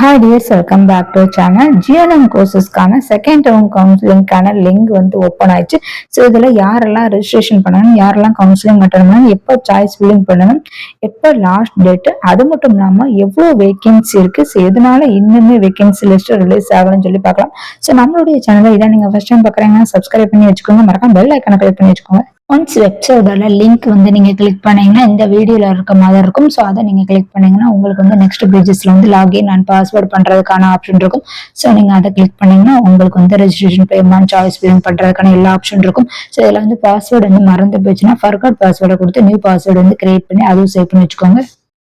Hi dears, welcome back to channel. GNM கோர்சஸ்க்கான second term கவுன்சிலிங்கான link வந்து open ஆயிடுச்சு. ஸோ இதில் யாரெல்லாம் ரெஜிஸ்ட்ரேஷன் பண்ணணும், யாரெல்லாம் கவுன்சிலிங் அட்டன் பண்ணணும், எப்போ சாய்ஸ் ஃபில்லிங் பண்ணணும், எப்போ லாஸ்ட் டேட்டு, அது மட்டும் இல்லாமல் எவ்வளோ வேகன்சி இருக்குது, ஸோ எதனால இன்னுமே வேகன்சி லிஸ்ட் ரிலீஸ் ஆகலன்னு சொல்லி பார்க்கலாம். ஸோ நம்மளுடைய சேனலை இதை நீங்கள் ஃபர்ஸ்ட் டைம் பார்க்குறீங்கன்னா சப்ஸ்கிரைப் பண்ணி வச்சுக்கோங்க, மறக்காம பெல் ஐக்கானை கிளிக் பண்ணி வச்சுக்கோங்க. ஒன்ஸ் வெப்சைட்டோட லிங்க் வந்து நீங்க கிளிக் பண்ணீங்கன்னா இந்த வீடியோல இருக்க மாதிரி இருக்கும். ஸோ அதை நீங்க கிளிக் பண்ணீங்கன்னா உங்களுக்கு வந்து நெக்ஸ்ட் பேஜஸ்ல வந்து லாகின் அண்ட் பாஸ்வேர்ட் பண்றதுக்கான ஆப்ஷன் இருக்கும். ஸோ நீங்க அதை கிளிக் பண்ணீங்கன்னா உங்களுக்கு வந்து ரெஜிஸ்ட்ரேஷன், பேமெண்ட், சாய்ஸ் ஃபில்லிங் பண்றதுக்கான எல்லா ஆப்ஷன் இருக்கும். ஸோ இதுல வந்து பாஸ்வேர்டு வந்து மறந்து போச்சுன்னா ஃபர்காட் பாஸ்வேர்டை கொடுத்து நியூ பாஸ்வேர்டு வந்து கிரியேட் பண்ணி அதுவும் சேவ் பண்ணி வச்சுக்கோங்க.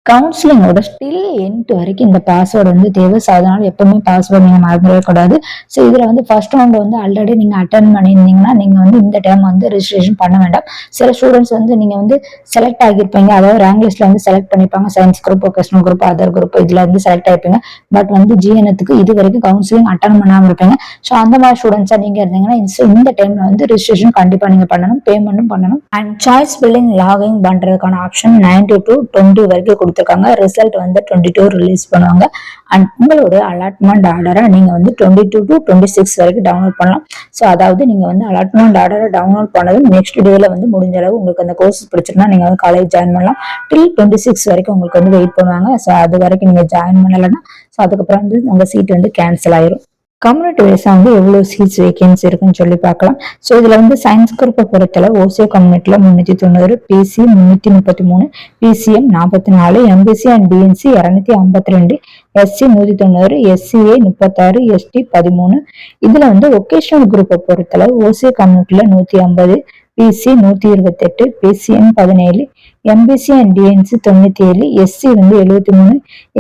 கவுன்சிலிங்கோட ஸ்டில் எண்ட் வரைக்கும் இந்த பாஸ்வேர்டு வந்து தேவை. ஸோ அதனால எப்பவுமே பாஸ்வேர்டு நீங்க மறந்துடவே கூடாது. ஸோ இதுல வந்து ஃபர்ஸ்ட் ரவுண்ட் வந்து ஆல்ரெடி நீங்க அட்டன் பண்ணியிருந்தீங்கன்னா நீங்க வந்து இந்த டைம் வந்து ரெஜிஸ்ட்ரேஷன் பண்ண வேண்டாம். சில ஸ்டூடெண்ட்ஸ் வந்து நீங்க வந்து செலக்ட் ஆகியிருப்பீங்க, அதாவது ரேங்க் லிஸ்ட்ல வந்து செலக்ட் பண்ணிப்பாங்க, science group, vocational group, other group, இதுல வந்து செலக்ட் ஆயிருப்பீங்க. பட் வந்து ஜிஎன்எத்துக்கு இது வரைக்கும் கவுன்சிலிங் அட்டன் பண்ணாம இருப்பீங்க. ஸோ அந்த மாதிரி ஸ்டூடெண்ட்ஸா நீங்க இருந்தீங்கன்னா இந்த டைம்ல வந்து ரெஜிஸ்ட்ரேஷன் கண்டிப்பா நீங்க பண்ணணும், பேமெண்ட்டும் பண்ணணும். அண்ட் சாய்ஸ் ஃபில்லிங் லாகின் பண்றதுக்கான ஆப்ஷன் 9 to 20 வரைக்கும் கொடுத்துருக்காங்க. ரிசல்ட் வந்து 22 ரிலீஸ் பண்ணுவாங்க. அண்ட் உங்களுடைய அலாட்மெண்ட் ஆர்டரை நீங்க வந்து 22 to 26 வரைக்கும் டவுன்லோட் பண்ணலாம். ஸோ அதாவது நீங்க வந்து அலாட்மெண்ட் ஆர்டரை டவுன்லோட் பண்ணது நெக்ஸ்ட் டேல வந்து முடிஞ்ச அளவு உங்களுக்கு அந்த கோர்ஸ் பிடிச்சிருந்தா நீங்க வந்து காலேஜ் ஜாயின் பண்ணலாம். டில் 26 வரைக்கும் உங்களுக்கு வந்து வெயிட் பண்ணுவாங்க. ஸோ அது வரைக்கும் நீங்க ஜாயின் பண்ணலைன்னா ஸோ அதுக்கப்புறம் வந்து உங்க சீட் வந்து கேன்சல் ஆயிரும். கம்யூனிட்டி வைஸா வந்து எவ்வளவு சீட்ஸ் வேகன்சி இருக்குன்னு சொல்லி பார்க்கலாம். ஸோ இதுல வந்து சயின்ஸ் குரூப்பை பொறுத்தல ஓசியோ கம்யூனிட்டில 390, BC 333, BCM 44, MBC and DNC 252, SC 190, SCA 36, ST 13. இதுல வந்து ஒகேஷனல் குரூப்பை பொறுத்தல ஓசியோ கம்யூனிட்டில 150, BC 128, BCM 17, MBC and DNC 97, SC வந்து 73,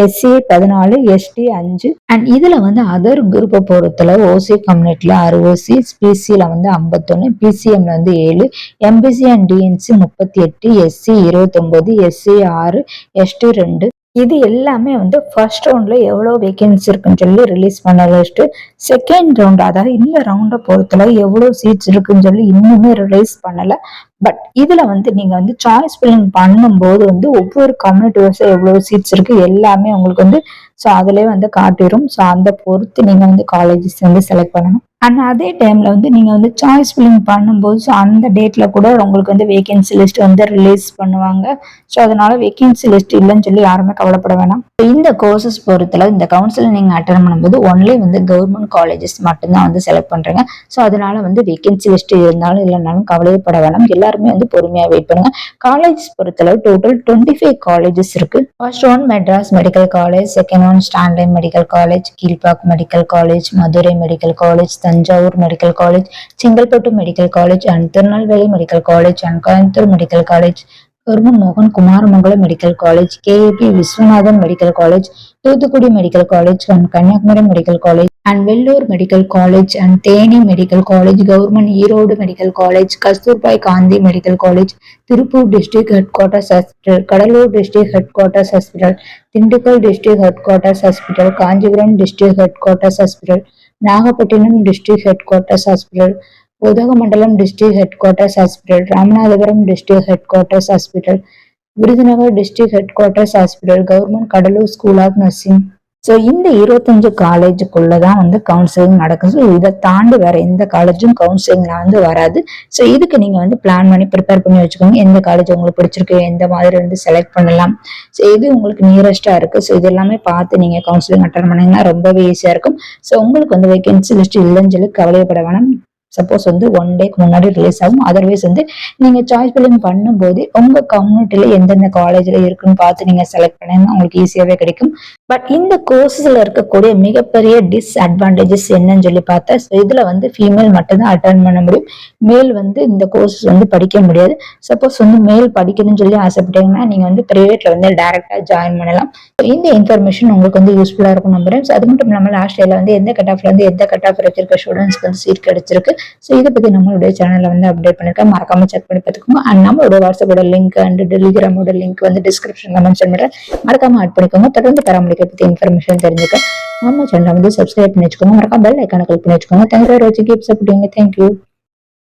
எஸ்சிஏ 14, எஸ்டி 5. அண்ட் இதுல வந்து அதர் குரூப்பை பொறுத்தல ஓசி கம்யூனிட்டில 60, பிசில வந்து 51, பிசிஎம்ல வந்து 7, MBC and DNC 38, SC 29, SC 6, ST 2. இது எல்லாமே வந்து ஃபர்ஸ்ட் ரவுண்ட்ல எவ்வளவு வேகன்சி இருக்குன்னு சொல்லி ரிலீஸ் பண்ண லிஸ்ட். செகண்ட் ரவுண்ட், அதாவது இந்த ரவுண்டை பொறுத்தல எவ்வளவு சீட்ஸ் இருக்குன்னு சொல்லி இன்னுமே ரிலீஸ் பண்ணல. பட் இதுல வந்து நீங்க வந்து சாய்ஸ் ஃபில்லிங் பண்ணும்போது வந்து ஒவ்வொரு கம்யூனிட்டி வைஸா எவ்வளவு சீட்ஸ் இருக்கு எல்லாமே உங்களுக்கு வந்து ஸோ அதுலயே வந்து காட்டிடும். ஸோ அந்த பொறுத்து நீங்க வந்து காலேஜஸ் வந்து செலக்ட் பண்ணணும். அண்ட் அதே டைம்ல வந்து நீங்க வந்து சாய்ஸ் ஃபில்லிங் பண்ணும்போது ஸோ அந்த டேட்ல கூட உங்களுக்கு வந்து வேகன்சி லிஸ்ட் வந்து ரிலீஸ் பண்ணுவாங்க. ஸோ அதனால வேகன்சி லிஸ்ட் இல்லைன்னு சொல்லி யாருமே கவலைப்பட வேணாம். இந்த கோர்சஸ் பொறுத்தல இந்த கவுன்சிலிங் நீங்க அட்டன் பண்ணும்போது ஒன்லி வந்து கவர்மெண்ட் காலேஜஸ் மட்டும்தான் வந்து செலக்ட் பண்றீங்க. ஸோ அதனால வந்து வேகன்சி லிஸ்ட் இருந்தாலும் இல்லைனாலும் கவலையப்பட வேணாம். எல்லாருமே வந்து பொறுமையா வெயிட் பண்ணுங்க. காலேஜ் பொறுத்தளவு டோட்டல் 25 காலேஜஸ் இருக்கு. First one Madras medical college, second one Stanley medical college, Kilpauk medical college, Madurai medical college, Thanjavur medical college, Chengalpattu medical college and Tirunelveli medical college and Coimbatore medical college, கருமன் மோகன் Kumaramangalam medical college, KAP Viswanathan medical college, Thoothukudi medical college and Kanniyakumari medical college and Vellore medical college and Theni medical college, government Erode medical college, Kasturba Gandhi medical college, Tiruppur district headquarters hospital, Cuddalore district headquarters hospital, Dindigul district headquarters hospital, Kanchipuram district headquarters hospital, Nagapattinam district headquarters hospital, Udhagamandalam district headquarters hospital, Ramanathapuram district headquarters hospital, Virudhunagar district headquarters hospital, government Cuddalore school of nursing. So இந்த 25 காலேஜுக்குள்ளதான் வந்து counselling நடக்கும். So இதை தாண்டி வேற எந்த காலேஜும் கவுன்சிலிங்ல வந்து வராது. ஸோ இதுக்கு நீங்க வந்து பிளான் பண்ணி ப்ரிப்பேர் பண்ணி வச்சுக்கோங்க. எந்த காலேஜ் உங்களுக்கு பிடிச்சிருக்கு, எந்த மாதிரி வந்து செலக்ட் பண்ணலாம், ஸோ இது உங்களுக்கு நியரஸ்டா இருக்கு. ஸோ இது எல்லாமே பார்த்து நீங்க கவுன்சிலிங் அட்டன் பண்ணீங்கன்னா ரொம்பவே ஈஸியா இருக்கும். ஸோ உங்களுக்கு வந்து வேகன்சி லிஸ்ட் இல்லைன்னு சொல்லி கவலைப்பட வேணாம். சப்போஸ் வந்து 1 டேக்கு முன்னாடி ரிலீஸ் ஆகும். அதர்வைஸ் வந்து நீங்க சாய்ஸ் ஃபில்லிங் பண்ணும்போது உங்க கம்யூனிட்டியில எந்தெந்த காலேஜ்ல இருக்குன்னு பார்த்து நீங்க செலக்ட் பண்ணீங்கன்னா உங்களுக்கு ஈஸியாவே கிடைக்கும். பட் இந்த கோர்சஸ்ல இருக்கக்கூடிய மிகப்பெரிய டிஸ்அட்வான்டேஜஸ் என்னன்னு சொல்லி பார்த்தா இதுல வந்து ஃபீமேல் மட்டும்தான் அட்டன் பண்ண முடியும். மேல் வந்து இந்த கோர்சஸ் வந்து படிக்க முடியாது. சப்போஸ் வந்து மேல் படிக்கணும்னு சொல்லி ஆசைப்பட்டீங்கன்னா நீங்க வந்து பிரைவேட்ல வந்து டைரக்டா ஜாயின் பண்ணலாம். இந்த இன்ஃபர்மேஷன் உங்களுக்கு வந்து யூஸ்ஃபுல்லா இருக்கும் நம்புறேன். அது மட்டும் இல்லாமல் லாஸ்ட் இயர்ல வந்து எந்த கட் ஆஃப்ல இருந்து எந்த கட் ஆஃப் வச்சிருக்க ஸ்டூடெண்ட்ஸ்க்கு வந்து சீட் கிடைச்சிருக்கு. ஸோ இதை பத்தி நம்மளுடைய சேனல்ல வந்து அப்டேட் பண்ணிருக்கேன், மறக்காம செக் பண்ணி பார்த்துக்கோங்க. அண்ட் நம்மளோட வாட்ஸ்அப்போட லிங்க் அண்ட் டெலிகிராமோட லிங்க் வந்து டிஸ்கிரிப்ஷன்ல மென்ஷன் பண்றேன், மறக்காம ஆட் பண்ணிக்கோங்க. தொடர்ந்து பராமரிக்க பத்தி இன்ஃபர்மேஷன் தெரிஞ்சுக்க நம்ம சேனலை வந்து சப்ஸ்கிரைப் பண்ணி வச்சுக்கோங்க, மறக்காம பெல் ஐக்கானை கிளிக் பண்ணி வச்சுக்கோங்க. தேங்க்யூ ஃபார் வாட்சிங், கீப் சப்போர்ட்டிங் மீ. தேங்க்யூ.